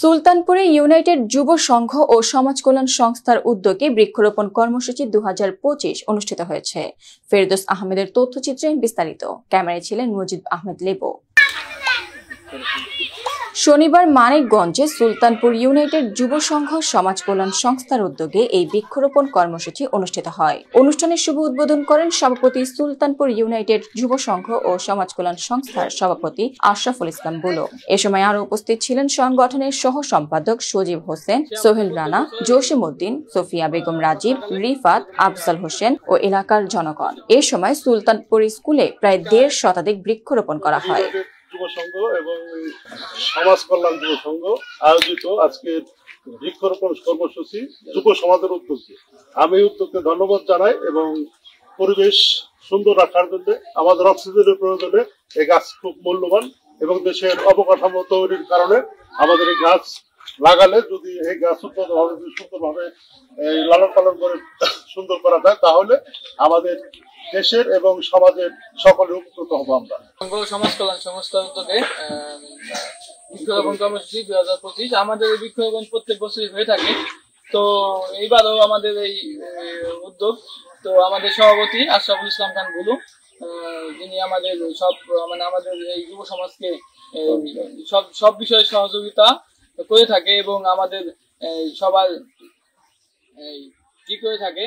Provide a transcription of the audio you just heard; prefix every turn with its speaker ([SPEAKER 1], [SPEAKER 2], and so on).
[SPEAKER 1] সুলতানপুরে United যুব সংঘ ও সমাজ কল্যাণ সংস্থার উদ্যোগে বৃক্ষরোপণ কর্মসূচি 2025 অনুষ্ঠিত হয়েছে। ফেরদৌস আহমেদের তথ্যচিত্রে বিস্তারিত। ক্যামেরায় ছিলেন মজিদ আহমেদ লেবু। শনিবার মানিকগঞ্জে সুলতানপুর ইউনাইটেড যুব সংঘ সমাজ কল্যাণ সংস্থার উদ্যোগে এই বৃক্ষরোপণ কর্মসূচি অনুষ্ঠিত হয়। অনুষ্ঠানের শুভ উদ্বোধন করেন সভাপতি সুলতানপুর ইউনাইটেড যুব সংঘ ও সমাজ কল্যাণ সংস্থার সভাপতি আশরাফুল ইসলাম বুলু। এ সময় আরো উপস্থিত ছিলেন সংগঠনের সহ সম্পাদক সজীব হোসেন, সোহেল রানা, জসিম উদ্দিন, সোফিয়া বেগম রাজীব, রিফাত, আফজাল হোসেন ও এলাকার জনগণ। এ সময় সুলতানপুর স্কুলে প্রায় 1.5 শতাধিক বৃক্ষরোপণ করা হয়।
[SPEAKER 2] যুব সংঘ এবং সমাজ কল্যাণ যুব সংঘ আয়োজিত আজকে বৃক্ষরোপণ কর্মসূচি যুব সমাজের উদ্যোগে আমি উদ্যোগকে ধন্যবাদ জানাই এবং পরিবেশ সুন্দর রাখার জন্য আমাদের অক্সিজেনের প্রয়োজনে এই গাছ খুব মূল্যবান এবং দেশের অবকাঠামো তৈরির কারণে আমাদের এই গাছ লাগালে যদি এই গাছ সুন্দরভাবে লালন পালন করে সুন্দর করা যায় তাহলে আমাদের দেশের এবং সমাজের সকলে উপকৃত হবো। আমরা
[SPEAKER 3] সমাজ কল্যাণ সংস্থার উদ্যোগে বৃক্ষরোপণ কর্মসূচি 2025 আমাদের এই বৃক্ষরোপণ প্রত্যেক বছরই হয়ে থাকে। তো এইবারও আমাদের এই উদ্যোগ, তো আমাদের সভাপতি আশরাফুল ইসলাম খান বুলু, যিনি আমাদের আমাদের এই যুব সমাজকে সব বিষয়ে সহযোগিতা করে থাকে এবং আমাদের সবার কি করে থাকে।